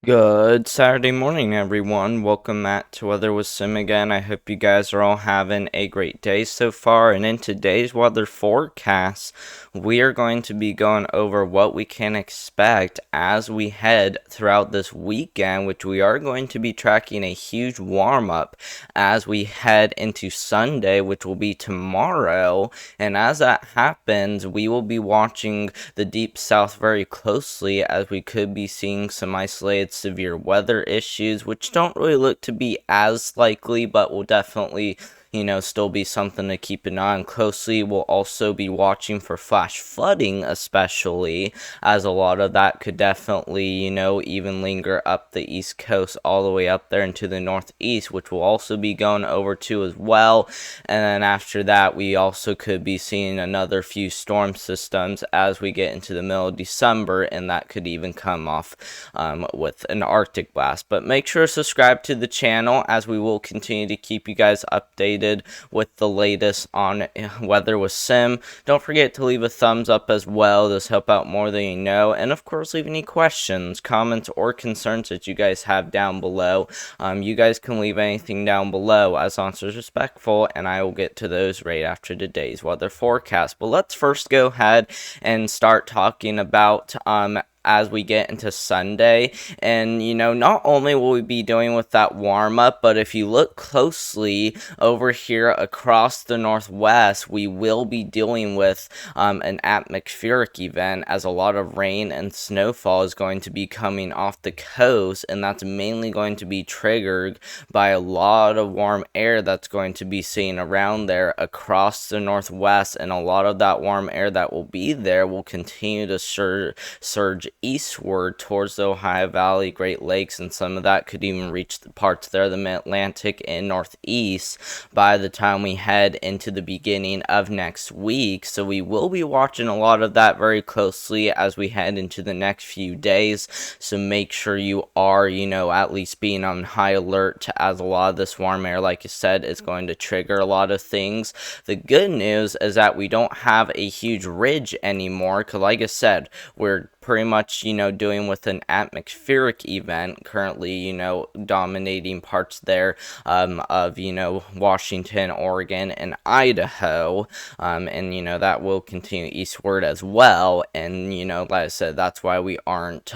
Good Saturday morning, everyone. Welcome back to Weather with Sim again. I hope you guys are all having a great day so far. And in today's weather forecast, we are going to be going over what we can expect as we head throughout this weekend, which we are going to be tracking a huge warm up as we head into Sunday, which will be tomorrow. And as that happens, we will be watching the deep south very closely as we could be seeing some isolated severe weather issues, which don't really look to be as likely, but will definitely still be something to keep an eye on closely. We'll also be watching for flash flooding, especially as a lot of that could definitely, even linger up the east coast all the way up there into the northeast, which we'll also be going over to as well. And then after that, we also could be seeing another few storm systems as we get into the middle of December, and that could even come off with an Arctic blast. But make sure to subscribe to the channel as we will continue to keep you guys updated with the latest on Weather with Sim. Don't forget to leave a thumbs up as well. This help out more than you know. And of course, leave any questions, comments, or concerns that you guys have down below. You guys can leave anything down below as long as it's respectful, and I will get to those right after today's weather forecast. But let's first go ahead and start talking about as we get into Sunday. And not only will we be doing with that warm up, but if you look closely over here across the northwest, we will be dealing with an atmospheric event, as a lot of rain and snowfall is going to be coming off the coast, and that's mainly going to be triggered by a lot of warm air that's going to be seen around there across the northwest. And a lot of that warm air that will be there will continue to surge eastward towards the Ohio Valley, Great Lakes, and some of that could even reach the parts there of the Mid-Atlantic and Northeast by the time we head into the beginning of next week. So we will be watching a lot of that very closely as we head into the next few days. So make sure you are, at least being on high alert, as a lot of this warm air, like I said, is going to trigger a lot of things. The good news is that we don't have a huge ridge anymore, because like I said, we're pretty much, doing with an atmospheric event currently, dominating parts there of, Washington, Oregon, and Idaho. And, that will continue eastward as well. And, like I said, that's why we aren't,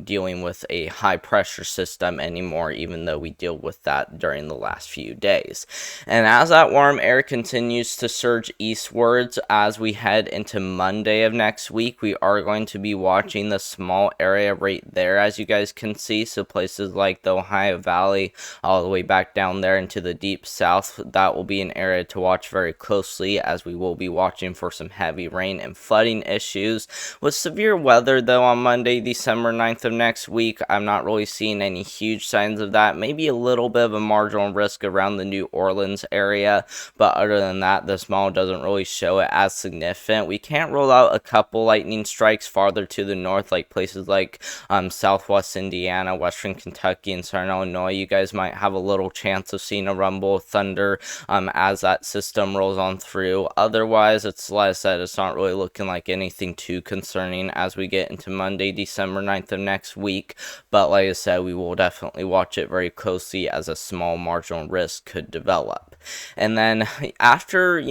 dealing with a high pressure system anymore, even though we deal with that during the last few days. And as that warm air continues to surge eastwards as we head into Monday of next week, we are going to be watching the small area right there, as you guys can see. So places like the Ohio Valley all the way back down there into the deep south, that will be an area to watch very closely, as we will be watching for some heavy rain and flooding issues. With severe weather though on Monday, December 9th of next week, I'm not really seeing any huge signs of that. Maybe a little bit of a marginal risk around the New Orleans area, but other than that, this model doesn't really show it as significant. We can't rule out a couple lightning strikes farther to the north, like places like southwest Indiana, western Kentucky, and southern Illinois. You guys might have a little chance of seeing a rumble of thunder as that system rolls on through. Otherwise, it's like I said, it's not really looking like anything too concerning as we get into Monday, December 9th of next week. But like I said, we will definitely watch it very closely, as a small marginal risk could develop. And then after,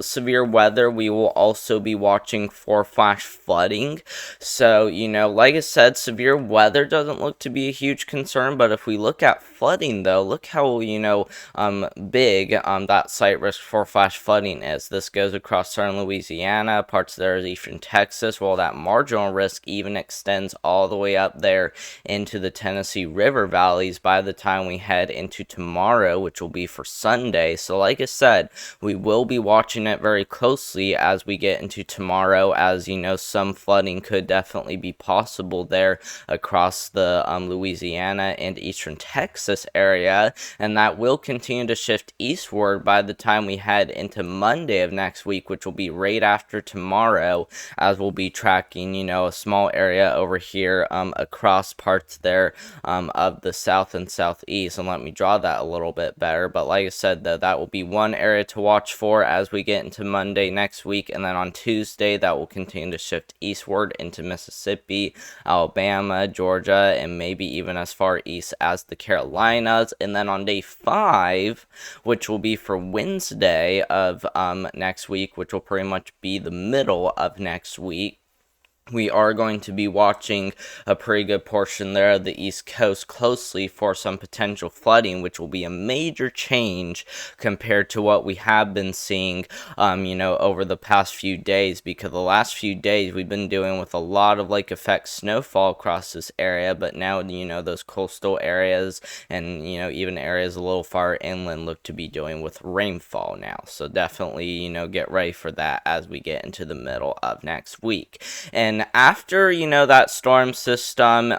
severe weather, we will also be watching for flash flooding. So, like I said, severe weather doesn't look to be a huge concern, but if we look at flooding though, look how, big that site risk for flash flooding is. This goes across southern Louisiana, parts there of eastern Texas, while that marginal risk even extends all the way up there into the Tennessee River valleys by the time we head into tomorrow, which will be for Sunday. So like I said, we will be watching it very closely as we get into tomorrow, as some flooding could definitely be possible there across the Louisiana and eastern Texas area, and that will continue to shift eastward by the time we head into Monday of next week, which will be right after tomorrow, as we'll be tracking a small area over here across parts there of the south and southeast. And let me draw that a little bit better. But like I said, though, that will be one area to watch for as we get into Monday next week, and then on Tuesday that will continue to shift eastward into Mississippi, Alabama, Georgia, and maybe even as far east as the Carolinas. And then on day 5, which will be for Wednesday of next week, which will pretty much be the middle of next week, we are going to be watching a pretty good portion there of the East Coast closely for some potential flooding, which will be a major change compared to what we have been seeing, over the past few days, because the last few days we've been dealing with a lot of lake effect snowfall across this area, but now, those coastal areas and, even areas a little far inland look to be dealing with rainfall now. So definitely, get ready for that as we get into the middle of next week. And after, that storm system,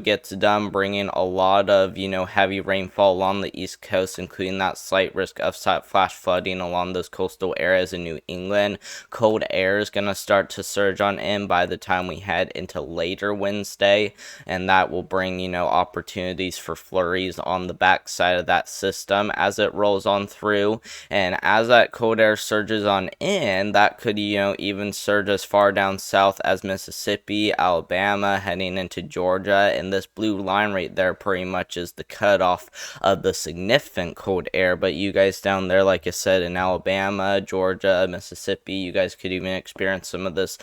gets done bringing a lot of, heavy rainfall along the East Coast, including that slight risk of flash flooding along those coastal areas in New England, cold air is going to start to surge on in by the time we head into later Wednesday, and that will bring, opportunities for flurries on the backside of that system as it rolls on through. And as that cold air surges on in, that could, even surge as far down south as Mississippi, Alabama, heading into Georgia, and this blue line right there pretty much is the cutoff of the significant cold air. But you guys down there, like I said, in Alabama, Georgia, Mississippi, you guys could even experience some of this,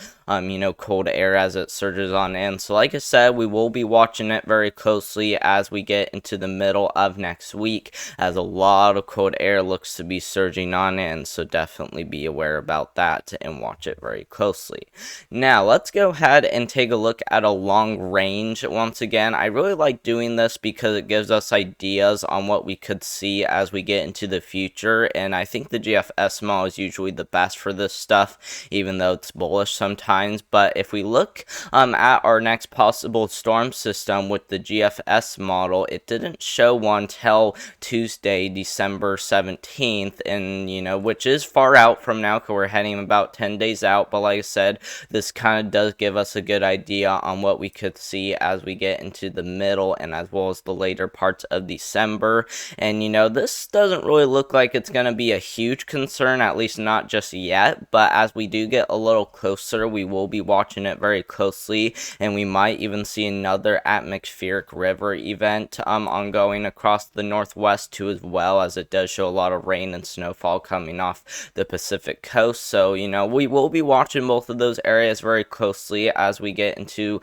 cold air as it surges on in. So like I said, we will be watching it very closely as we get into the middle of next week, as a lot of cold air looks to be surging on in. So definitely be aware about that and watch it very closely. Now, let's go ahead and take a look at a long range. Once again, I really like doing this because it gives us ideas on what we could see as we get into the future, and I think the GFS model is usually the best for this stuff, even though it's bullish sometimes. But if we look at our next possible storm system with the GFS model, it didn't show one till Tuesday, December 17th, and which is far out from now because we're heading about 10 days out. But like I said, this kind of does give us a good idea on what we could see as we get into the middle and as well as the later parts of December. And this doesn't really look like it's going to be a huge concern, at least not just yet, but as we do get a little closer, we will be watching it very closely, and we might even see another atmospheric river event ongoing across the northwest too, as well, as it does show a lot of rain and snowfall coming off the Pacific coast. So we will be watching both of those areas very closely as we get into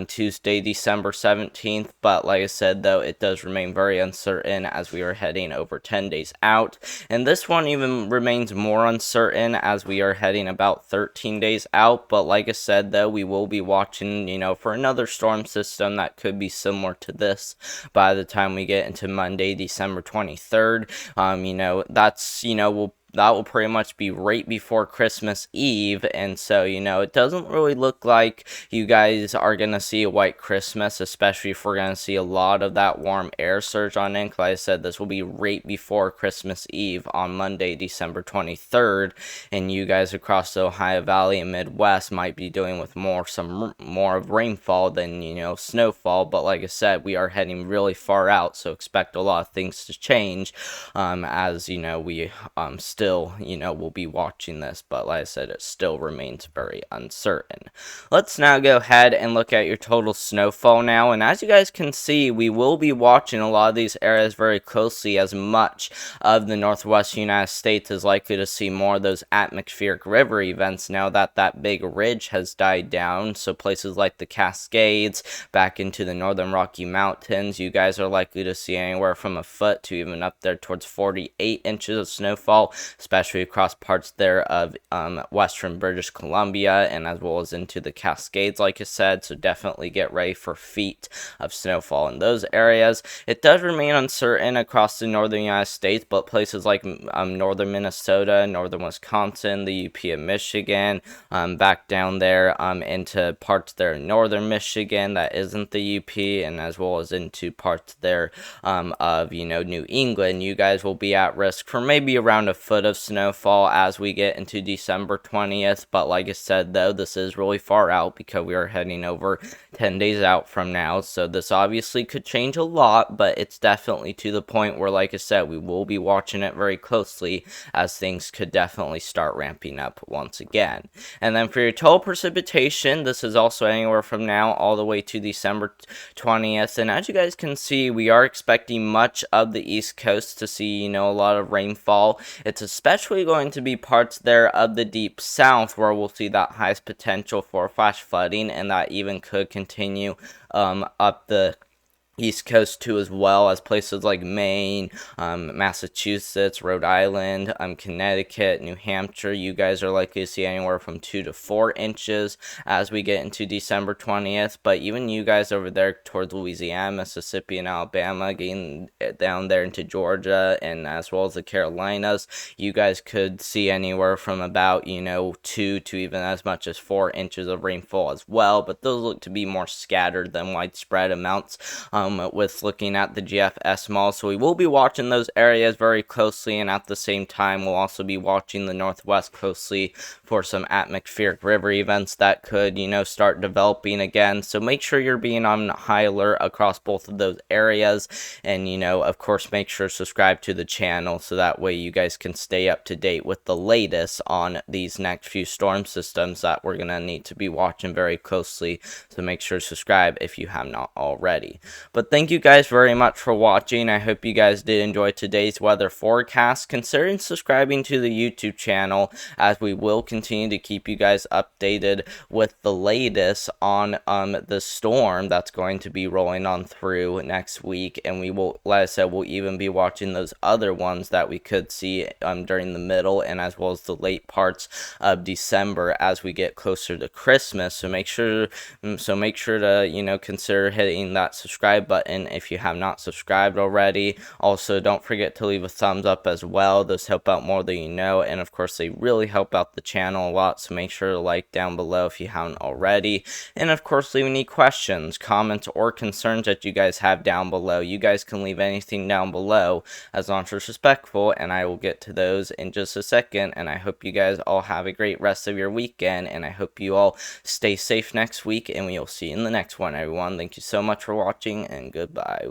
Tuesday, December 17th. But like I said, though, it does remain very uncertain as we are heading over 10 days out. And this one even remains more uncertain as we are heading about 13 days out. But like I said, though, we will be watching, for another storm system that could be similar to this by the time we get into Monday, December 23rd. That will pretty much be right before Christmas Eve, and so, it doesn't really look like you guys are going to see a white Christmas, especially if we're going to see a lot of that warm air surge on in. Like I said, this will be right before Christmas Eve on Monday, December 23rd, and you guys across the Ohio Valley and Midwest might be dealing with more of rainfall than, snowfall. But like I said, we are heading really far out, so expect a lot of things to change, as, we still, we'll be watching this, but like I said, it still remains very uncertain. Let's now go ahead and look at your total snowfall now, and as you guys can see, we will be watching a lot of these areas very closely, as much of the northwest United States is likely to see more of those atmospheric river events now that that big ridge has died down. So places like the Cascades, back into the northern Rocky Mountains, you guys are likely to see anywhere from a foot to even up there towards 48 inches of snowfall, especially across parts there of western British Columbia and as well as into the Cascades, like I said. So definitely get ready for feet of snowfall in those areas. It does remain uncertain across the northern United States, but places like northern Minnesota, northern Wisconsin, the UP of Michigan, back down there into parts there in northern Michigan that isn't the UP, and as well as into parts there of New England, you guys will be at risk for maybe around a foot foot of snowfall as we get into December 20th. But like I said, though, this is really far out because we are heading over 10 days out from now. So this obviously could change a lot, but it's definitely to the point where, like I said, we will be watching it very closely as things could definitely start ramping up once again. And then for your total precipitation, this is also anywhere from now all the way to December 20th. And as you guys can see, we are expecting much of the East Coast to see, a lot of rainfall. It's especially going to be parts there of the deep south where we'll see that highest potential for flash flooding, and that even could continue up the East Coast too, as well as places like Maine, Massachusetts, Rhode Island, Connecticut, New Hampshire. You guys are likely to see anywhere from 2 to 4 inches as we get into December 20th. But even you guys over there towards Louisiana, Mississippi, and Alabama, getting down there into Georgia, and as well as the Carolinas, you guys could see anywhere from about 2 to even as much as 4 inches of rainfall as well. But those look to be more scattered than widespread amounts. With looking at the GFS model. So we will be watching those areas very closely, and at the same time we'll also be watching the Northwest closely for some atmospheric river events that could start developing again. So make sure you're being on high alert across both of those areas, and of course make sure to subscribe to the channel so that way you guys can stay up to date with the latest on these next few storm systems that we're gonna need to be watching very closely. So make sure to subscribe if you have not already. But thank you guys very much for watching. I hope you guys did enjoy today's weather forecast. Consider subscribing to the YouTube channel, as we will continue to keep you guys updated with the latest on the storm that's going to be rolling on through next week. And we will, like I said, we'll even be watching those other ones that we could see during the middle and as well as the late parts of December as we get closer to Christmas. So make sure to consider hitting that subscribe button if you have not subscribed already. Also, don't forget to leave a thumbs up as well. Those help out more than you know, and of course they really help out the channel a lot, so make sure to like down below if you haven't already. And of course, leave any questions, comments, or concerns that you guys have down below. You guys can leave anything down below as long as it's respectful, and I will get to those in just a second. And I hope you guys all have a great rest of your weekend, and I hope you all stay safe next week, and we will see you in the next one, everyone. Thank you so much for watching, and goodbye.